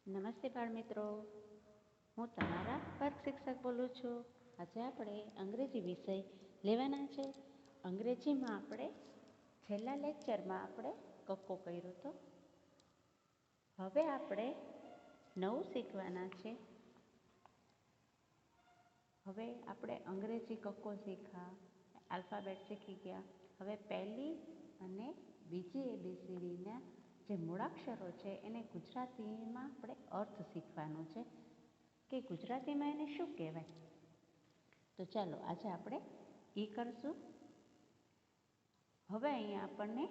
નમસ્તે બાળમિત્રો, હું તમારા વર્ગ શિક્ષક બોલું છું. આજે આપણે અંગ્રેજી વિષય લેવાના છે. અંગ્રેજીમાં આપણે છેલ્લા લેક્ચરમાં આપણે કક્કો કર્યો હતો. હવે આપણે નવું શીખવાના છે. હવે આપણે અંગ્રેજી કક્કો શીખ્યા, આલ્ફાબેટ શીખી ગયા. હવે પહેલી અને બીજી ABCDના જે મૂળાક્ષરો છે એને ગુજરાતીમાં આપણે અર્થ શીખવાનો છે કે ગુજરાતીમાં એને શું કહેવાય. તો ચાલો આજે આપણે એ કરશું. હવે અહીંયા આપણને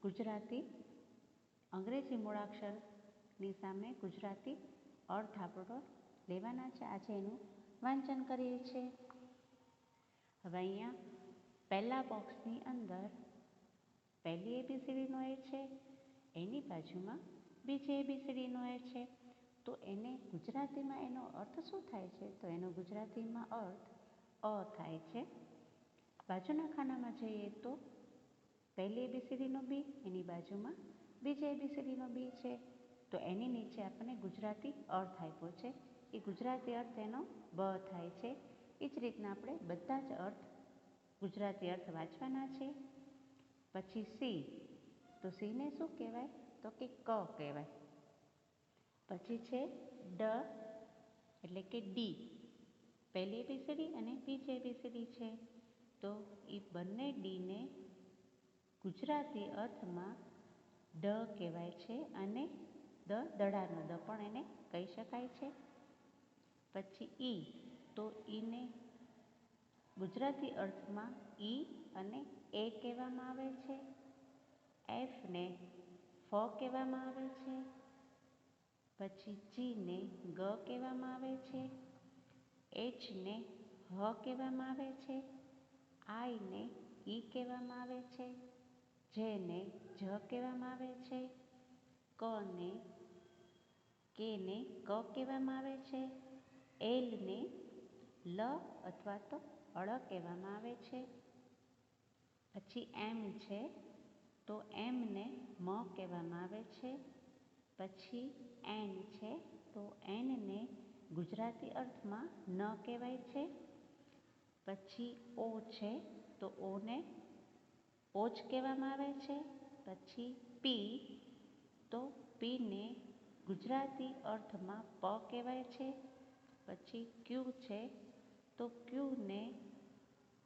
ગુજરાતી અંગ્રેજી મૂળાક્ષરની સામે ગુજરાતી અર્થ આપણો લેવાના છે. આજે એનું વાંચન કરીએ છીએ. હવે અહીંયા પહેલા બોક્સની અંદર પહેલી ABCDનો એ છે, એની બાજુમાં બીજી ABCDનો એ છે. તો એને ગુજરાતીમાં એનો અર્થ શું થાય છે? તો એનો ગુજરાતીમાં અર્થ અ થાય છે. બાજુના ખાનામાં જઈએ તો પહેલી ABCDનો બી, એની બાજુમાં બીજી ABCDનો બી છે. તો એની નીચે આપણને ગુજરાતી અર્થ આપ્યો છે. એ ગુજરાતી અર્થ એનો બ થાય છે. એ જ રીતના આપણે બધા જ અર્થ ગુજરાતી અર્થ વાંચવાના છે. પછી સી, તો સીને શું કહેવાય? તો કે ક કહેવાય. પછી છે ડ એટલે કે ડી. પહેલી ABCD અને બીજી ABCD છે. તો એ બંને ડીને ગુજરાતી અર્થમાં ડ કહેવાય છે અને દડાનો દ પણ એને કહી શકાય છે. પછી ઈ, તો ઈને ગુજરાતી અર્થમાં ઈ અને એ કહેવામાં આવે છે. એફને ફ કહેવામાં આવે છે. પછી જીને ગ કહેવામાં આવે છે. એચને હ કહેવામાં આવે છે. આઈને ઈ કહેવામાં આવે છે. જેને જ કહેવામાં આવે છે. કેને ક કહેવામાં આવે છે. એલને લ અથવા તો અળ કહેવામાં આવે છે. પછી એમ છે, તો એમને મ કહેવામાં આવે છે. પછી એન છે, તો એનને ગુજરાતી અર્થમાં ન કહેવાય છે. પછી ઓ છે, તો ઓને ઓજ કહેવામાં આવે છે. પછી પી, તો પીને ગુજરાતી અર્થમાં પ કહેવાય છે. પછી ક્યુ છે, તો ક્યુને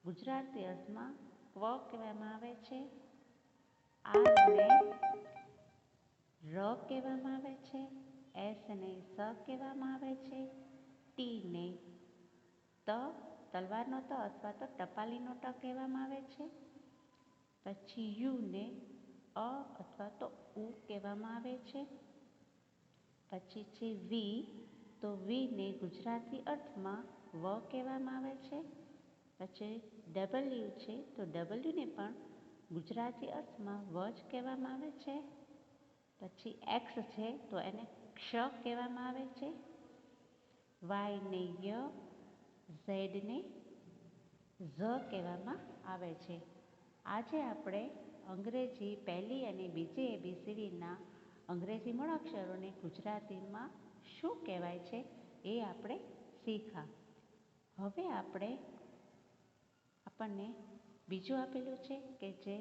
ગુજરાતી અર્થમાં ક્વ કહેવામાં આવે છે. આરને ર કહેવામાં આવે છે. એસને સ કહેવામાં આવે છે. ટીને તલવારનો ત અથવા તો ટપાલીનો ટ કહેવામાં આવે છે. પછી યુને અ અથવા તો ઉ કહેવામાં આવે છે. પછી છે વી, તો વીને ગુજરાતી અર્થમાં વ કહેવામાં આવે છે. પછી ડબલ્યુ છે, તો ડબલ્યુને પણ ગુજરાતી અર્થમાં વ જ કહેવામાં આવે છે. પછી એક્સ છે, તો એને ક્ષ કહેવામાં આવે છે. વાયને ય, ઝેડને ઝ કહેવામાં આવે છે. આજે આપણે અંગ્રેજી પહેલી અને બીજી ABCDના અંગ્રેજી મૂળાક્ષરોને ગુજરાતીમાં શું કહેવાય છે એ આપણે શીખ્યા. હવે આપણને બીજું આપેલું છે કે જે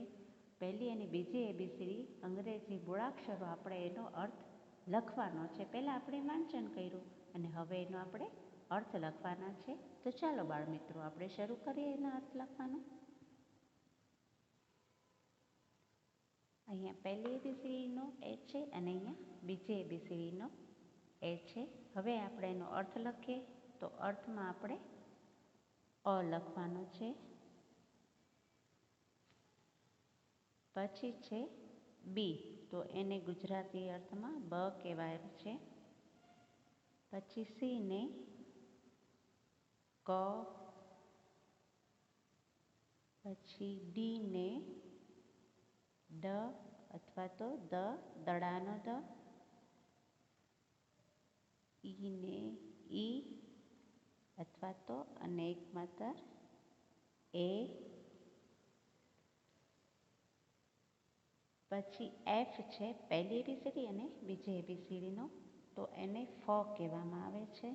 પહેલી અને બીજી ABCD અંગ્રેજી મૂળાક્ષરો આપણે એનો અર્થ લખવાનો છે. પહેલાં આપણે વાંચન કર્યું અને હવે એનો આપણે અર્થ લખવાના છે. તો ચાલો બાળમિત્રો, આપણે શરૂ કરીએ એના અર્થ લખવાનું. અહીંયા પહેલી ABCDનો એ છે અને અહીંયા બીજી ABCDનો એ છે. હવે આપણે એનો અર્થ લખીએ. તો અર્થમાં આપણે અ લખવાનો છે. પછી છે બી, તો એને ગુજરાતી અર્થમાં બ કહેવાય છે. પછી સીને ક, પછી ડીને ડ અથવા તો દડાનો દ, ઈને ઈ અથવા તો અને એક માત્ર એ. પછી એફ છે, પહેલી ABCD અને બીજી ABCDનો તો એને ફ કહેવામાં આવે છે.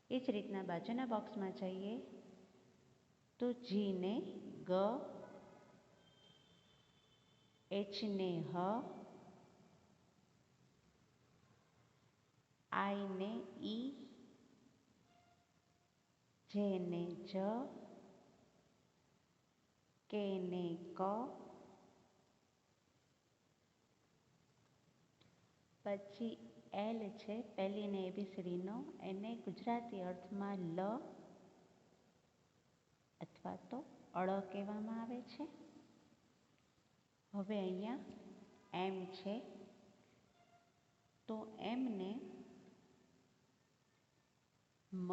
એ જ રીતના બાજુના બોક્સમાં જઈએ તો જીને ગ, એચને હ, આઈને ઈ, જેને જ, કેને ક, પછી એલ છે પહેલીને એબીસીડીનો, એને ગુજરાતી અર્થમાં લ અથવા તો અળ કહેવામાં આવે છે. હવે અહીંયા એમ છે તો એમને મ,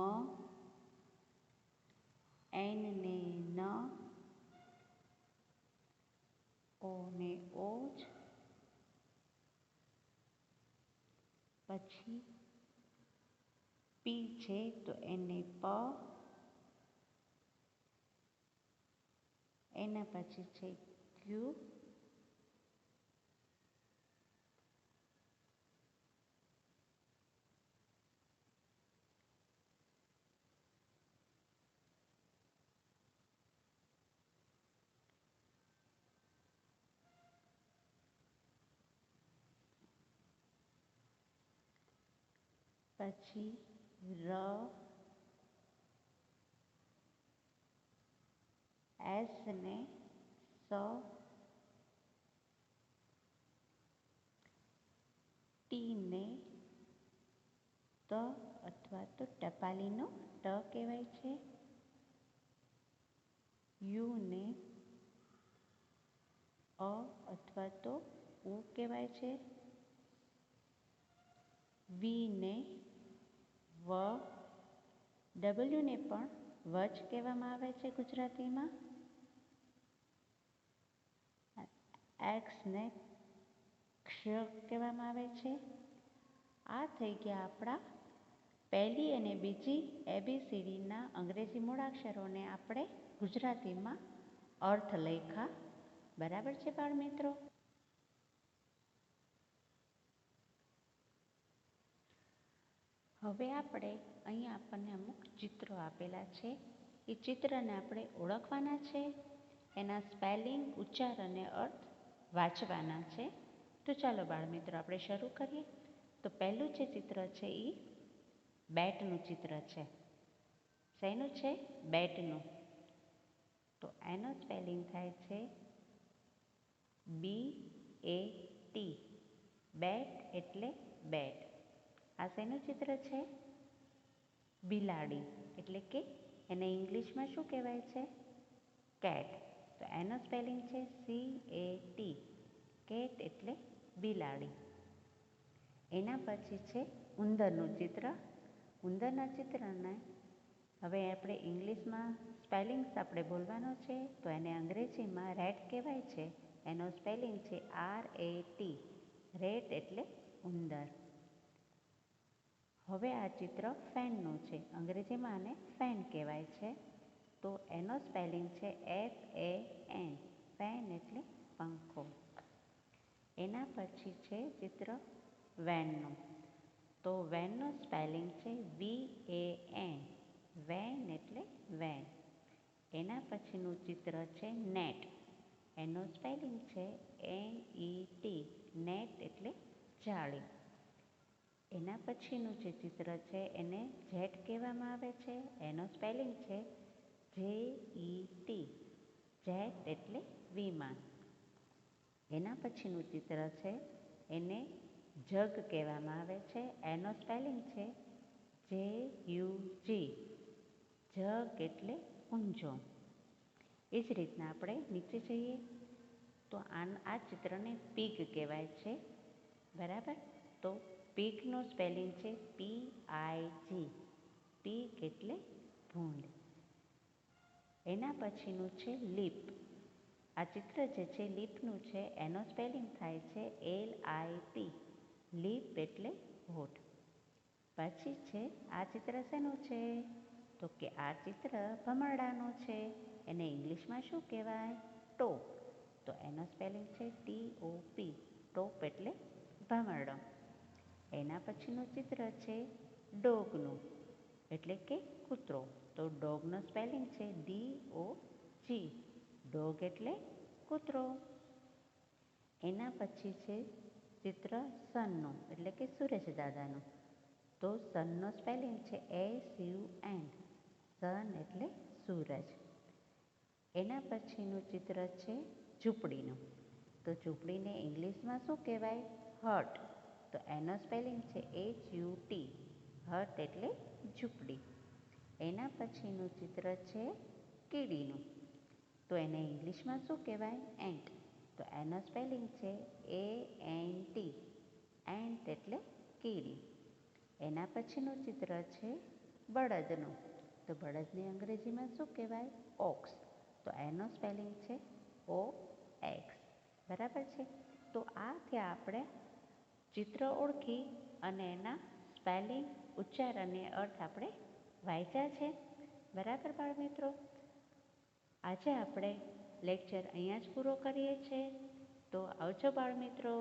એનને ન, ઓને ઓજ, પછી પી છે તો એને પ, એના પછી છે ક્યુ, પછી ર, એસ ને સ, ટી ને ત અથવા તો ટપાલીનો ટ કહેવાય છે. યુ ને અ અથવા તો ઉ કહેવાય છે. વી ને વ, ડબલ્યુને પણ વ જ કહેવામાં આવે છે ગુજરાતીમાં. એક્સને ક્ષ કહેવામાં આવે છે. આ થઈ ગયા આપણા પહેલી અને બીજી એબીસીડીના અંગ્રેજી મૂળાક્ષરોને આપણે ગુજરાતીમાં અર્થ લખ્યા. બરાબર છે બાળ મિત્રો? હવે આપણે અહીંયા આપણને અમુક ચિત્રો આપેલા છે. એ ચિત્રને આપણે ઓળખવાના છે, એના સ્પેલિંગ, ઉચ્ચાર અને અર્થ વાંચવાના છે. તો ચાલો બાળ મિત્રો આપણે શરૂ કરીએ. તો પહેલું જે ચિત્ર છે એ બેટનું ચિત્ર છે. શેનું છે? બેટનું. તો એનો સ્પેલિંગ થાય છે BAT. બેટ એટલે બેટ. આ શેનું ચિત્ર છે? બિલાડી, એટલે કે એને ઇંગ્લિશમાં શું કહેવાય છે? કેટ. તો એનો સ્પેલિંગ છે CAT. કેટ એટલે બિલાડી. એના પછી છે ઉંદરનું ચિત્ર. ઉંદરના ચિત્રને હવે આપણે ઇંગ્લિશમાં સ્પેલિંગ્સ આપણે બોલવાનો છે, તો એને અંગ્રેજીમાં રેટ કહેવાય છે. એનો સ્પેલિંગ છે RAT. રેટ એટલે ઉંદર. હવે આ ચિત્ર ફેનનું છે. અંગ્રેજીમાં આને ફેન કહેવાય છે. તો એનો સ્પેલિંગ છે FAN. ફેન એટલે પંખો. એના પછી છે ચિત્ર વેનનું. તો વેનનું સ્પેલિંગ છે VAN. વેન એટલે વેન. એના પછીનું ચિત્ર છે નેટ. એનું સ્પેલિંગ છે NET. નેટ એટલે જાળી. એના પછીનું જે ચિત્ર છે એને જેટ કહેવામાં આવે છે. એનો સ્પેલિંગ છે JET. જેટ એટલે વિમાન. એના પછીનું ચિત્ર છે એને જગ કહેવામાં આવે છે. એનો સ્પેલિંગ છે JUG. જગ એટલે ઊંજો. એ જ રીતના આપણે નીચે જઈએ તો આ ચિત્રને પીગ કહેવાય છે. બરાબર? તો પીગનું સ્પેલિંગ છે PIG. પીગ એટલે ભૂંડ. એના પછીનું છે લીપ. આ ચિત્ર જે છે લીપનું છે, એનો સ્પેલિંગ થાય છે LIP. લીપ એટલે હોઠ. પછી છે આ ચિત્ર શેનું છે? તો કે આ ચિત્ર ભમરડાનું છે. એને ઇંગ્લિશમાં શું કહેવાય? ટોપ. તો એનો સ્પેલિંગ છે TOP. ટોપ એટલે ભમરડો. એના પછીનું ચિત્ર છે ડોગનું, એટલે કે કૂતરો. તો ડોગનો સ્પેલિંગ છે DOG. ડોગ એટલે કૂતરો. એના પછી છે ચિત્ર સનનું, એટલે કે સૂરજ દાદાનું. તો સનનો સ્પેલિંગ છે SUN. સન એટલે સૂરજ. એના પછીનું ચિત્ર છે ઝૂંપડીનું. તો ઝૂંપડીને ઇંગ્લિશમાં શું કહેવાય? હટ. તો એનો સ્પેલિંગ છે HUT. હટ એટલે ઝૂંપડી. એના પછીનું ચિત્ર છે કીડીનું. તો એને ઇંગ્લિશમાં શું કહેવાય? એન્ટ. તો એનો સ્પેલિંગ છે ANT. એન્ટ એટલે કીડી. એના પછીનું ચિત્ર છે બળદનું. તો બળદને અંગ્રેજીમાં શું કહેવાય? ઓક્સ. તો એનો સ્પેલિંગ છે OX. બરાબર છે. તો આ થયા આપણે ચિત્ર ઓળખી અને એના સ્પેલિંગ, ઉચ્ચાર અને અર્થ આપણે વાંચ્યા છે. બરાબર બાળમિત્રો. આજે આપણે લેક્ચર અહીંયા જ પૂરો કરીએ છીએ. તો આવજો બાળમિત્રો.